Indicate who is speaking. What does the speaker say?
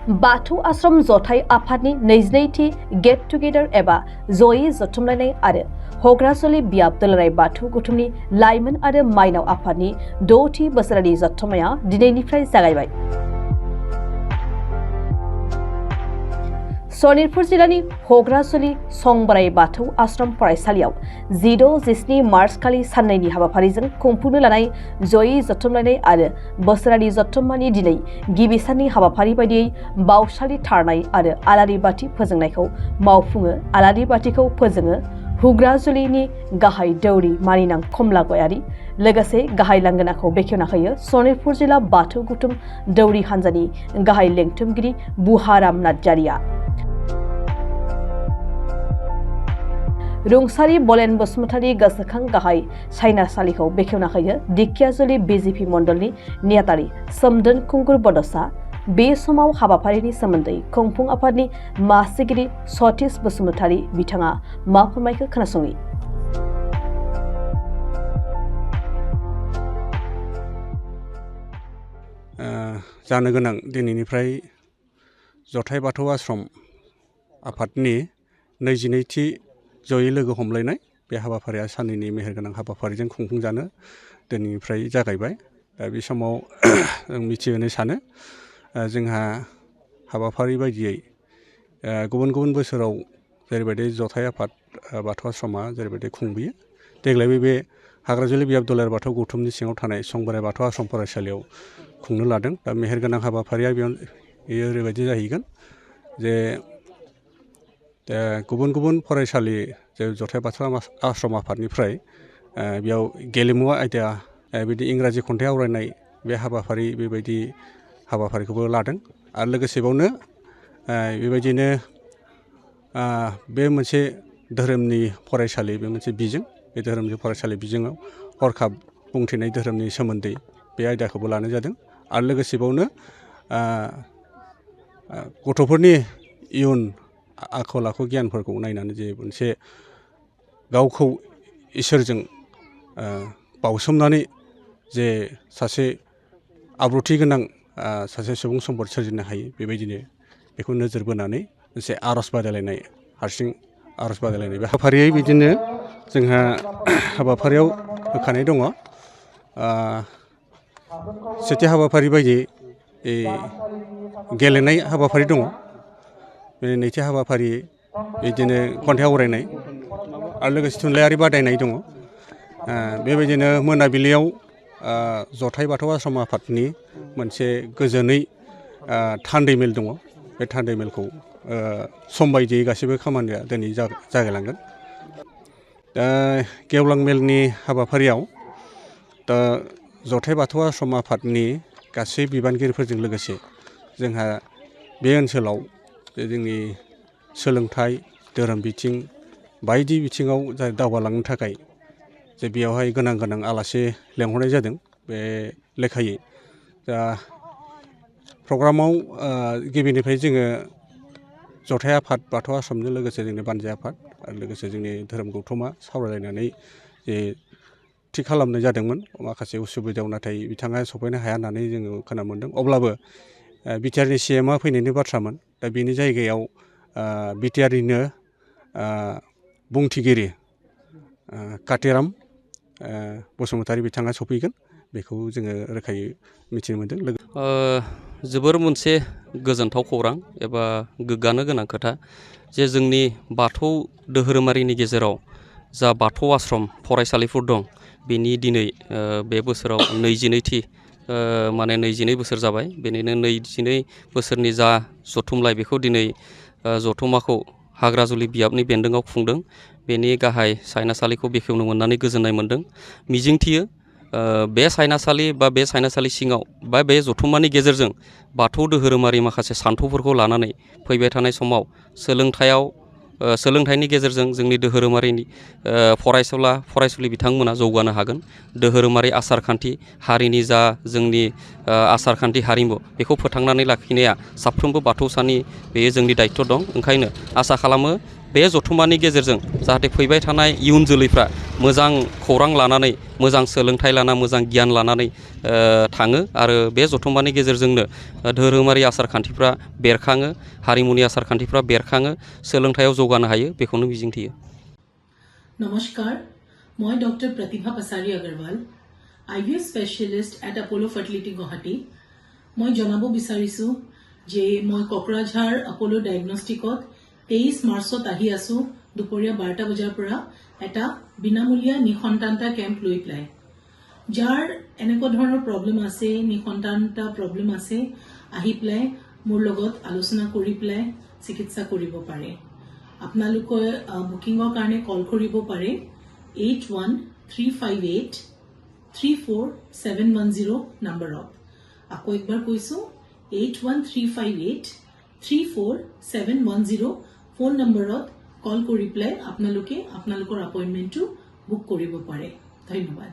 Speaker 1: बाथौ आश्रम जथाइ आफादनि 22थि gate together एबा जयै जथुमलायनाय आरो हग्रासुलि बियाब दुलाराय बाथौ गौथुमनि लाइमोन आरो माइनाव आफादनि 6थि बोसोरारि जथुम्माया दिनैनिफ्राय जागायबाय। सनितपुर जिल्लानि हग्रासुलि संबराय बाथौ आश्रम फरायसालियाव 16-17 मार्च खालि साननैनि हाबाफारिजों खुंफुंनो लानाय जयै जथुमलायनाय आरो बोसोरारि जथुम्मानि दिनै गिबि साननि हाबाफारि बायदियै बावसालि थारनाय आरो आलारि बाथि फोजोंनायखौ मावफुङो। आलारि बाथिखौ फोजोङो हुग्राजुलिनि गाहाय दौरि मानिनां कमला गयारि। लोगोसे गाहाय लांगोनाखौ बेखेवना होयो सनितपुर जिल्ला बाथौ गौथुम दौरि हान्जानि गाहाय लेंथुमगिरि बुहाराम नार्जारिया। रुंसारि बलेन बसुमतारी गोसोखां गाहाय सायनासालिखौ बेखेवना होयो दिखियाजुलि बिजेपि मण्डलनि नेहाथारि सोमदोन खुंगुर बड'सा। बे समाव हाबाफारिनि सोमोन्दै खुंफुं आफादनि मासिगिरि सतीश बसुमतारी बिथाङा मा फोरमायखो खोनासङि।
Speaker 2: जानो गोनां दिनैनिफ्राय जथाइ बाथौ आश्रम आफादनि 22थि जयै लोगो हमलायनाय बे हाबाफारिया साननैनि मेहेरगोनां हाबाफारिजों खुंफुंजानो दिनैनिफ्राय जागायबाय। दा बे समाव जों मिथिहोनो सानो जोंहा हाबाफारि बायदियै गुबुन गुबुन बोसोराव जेरैबायदि जथाइ आफाद बाथौ आश्रमा जेरैबायदि खुंबोयो देग्लायबो बे हाग्राजुलि बियाब दुलाराय बाथौ गौथुमनि सिङाव थानाय संबराय बाथौ आश्रम फरायसालियाव खुंनो लादों। दा मेहेरगोनां हाबाफारिया बेयो ओरैबायदि जाहैगोन जे गुबुन गुबुन फरायसालि जे जथाइ बाथौ आश्रम आफादनिफ्राय बेयाव गेलेमु आयदा बिदि इंराजि खन्थाइ आवरायनाय बे हाबाफारि बेबायदि हाबाफारिखौबो लादों। आरो लोगोसे बावनो बेबायदिनो बे मोनसे धोरोमनि फरायसालि बे मोनसे बिजों बे धोरोमनि फरायसालि बिजोङाव हरखाब बुंथिनाय धोरोमनि सोमोन्दै बे आयदाखौबो लानाय जादों। आरो लोगोसे बावनो गथ'फोरनि इयुन आखल आखु गियानफोरखौ नायनानै जे मोनसे गावखौ इसोरजों बावसोमनानै जे सासे आब्रुथि गोनां सासे सुबुं सम्पद सोरजिनो हायो बेबायदिनो बेखौ नोजोर बोनानै मोनसे आर'ज बादायलायनाय हारसिं आर'ज बादायलायनाय बे हाबाफारियै बिदिनो जोंहा हाबाफारियाव होखानाय दङ। सेथि हाबाफारि बायदि गेलेनाय हाबाफारि दङ। बे नैथि हाबाफारि बिदिनो खन्थाइ आवरायनाय आरो लोगोसे थुनलाइयारि बादायनाय दङ। बेबायदिनो मोनाबिलियाव जथाइ बाथौ आश्रम आफादनि मोनसे गोजोनै थान्दै मेल दङ। बे थान्दै मेलखौ सम बायदियै गासैबो खामानिया दिनै जागायलांगोन। दा गेवलां मेलनि हाबाफारियाव दा जथाइ बाथौ आश्रम आफादनि गासै बिबानगिरिफोरजों लोगोसे जोंहा बे ओनसोलाव जोंनि सोलोंथाइ धोरोम बिथिं बायदि बिथिङाव दावगालांनो थाखाय जे बेयावहाय गोनां गोनां आलासि लेंहरनाय जादों। बे लेखायै दा प्रग्रामाव गिबिनिफ्राय जोङो जथाइ आफाद बाथौ आश्रमजों लोगोसे जोंनि बानजाय आफाद आरो लोगोसे जोंनि धोरोम गौथुमा सावरायलायनानै जे थि खालामनाय जादोंमोन। माखासे उसुबिदायाव नाथाय बिथाङा सफैनो हाया होननानै जोङो खोनानो मोन्दों। अब्लाबो बिटिआरनि CMआ फैनायनि बाथ्रामोन। दा बेनि जायगायाव बिटिआरनिनो बुंथिगिरि कातिराम बसुमतारी बिथाङा सफैगोन बेखौ जोङो रोखायै मिथिनो मोन्दों।
Speaker 3: जोबोर मोनसे गोजोनथाव खौरां एबा गोग्गानो गोनां खोथा जे जोंनि बाथौ धोरोमारिनि गेजेराव जा बाथौ आश्रम फरायसालिफोर दं बेनि दिनै बे बोसोराव 22थि 22 बोसोर जाबाय। बेनिनो 22 बोसोरनि जा जथुमलाय बेखौ दिनै जथुम्माखौ हाग्राजुलि बियाबनि बेन्दोङाव खुंदों। बेनि गाहाय सायनासालिखौ बेखेवनो मोननानै गोजोननाय मोन्दों। मिजिंथियो बे सायनासालि बा बे सायनासालि सिङाव बा बे जथुम्मानि गेजेरजों बाथौ धोरोमारि माखासे सान्थौफोरखौ लानानै फैबाय थानाय समाव सोलोंथाइनि गेजेरजों जोंनि धोरोमारिनि फरायसुलि बिथांमोना जौगानो हागोन। धोरोमारि आसारखान्थि हारिनि जा जोंनि आसारखान्थि हारिमु बेखौ फोथांनानै लाखिनाया साफ्रोमबो बाथौसानि बेयो जोंनि दायित्व दं। ओंखायनो आसा खालामो बे जथुम्मानि गेजेरजों जाहाथे फैबाय थानाय इयुन जोलैफ्रा मोजां खौरां लानानै मोजां सोलोंथाइ लाना मोजां गियान लानानै थाङो आरो बे जथुम्मानि गेजेरजोंनो धोरोमारि आसारखान्थिफ्रा बेरखाङो हारिमुनि आसारखान्थिफ्रा बेरखाङो सोलोंथायाव जौगानो हायो बेखौनो मिजिंथियो।
Speaker 4: नमस्कार, मैं doctor Pratibha Pasari Agarwal, IVF specialist at Apollo fertility Guwahati. मैं जनाब विचारिছো जे मैं कक्राझार अपोलो डायग्नोस्टिकत 23 मार्चत आहि आसो दुपरिया 12टा बजार পৰা এটা বিনামূলীয়া নিসন্তানতা কেম্প লৈ পেলাই যাৰ এনেকুৱা ধৰণৰ প্ৰব্লেম আছে নিসন্তানতা প্ৰব্লেম আছে আহি পেলাই মোৰ লগত আলোচনা কৰি পেলাই চিকিৎসা কৰিব পাৰে। আপোনালোকে বুকিংৰ কাৰণে কল কৰিব পাৰে 8135834710 নম্বৰত। আকৌ একবাৰ কৈছো 8135834710 ফোন নম্বৰত কল কৰি পেলাই আপোনালোকে আপোনালোকৰ এপইণ্টমেণ্টটো বুক কৰিব পাৰে। ধন্যবাদ।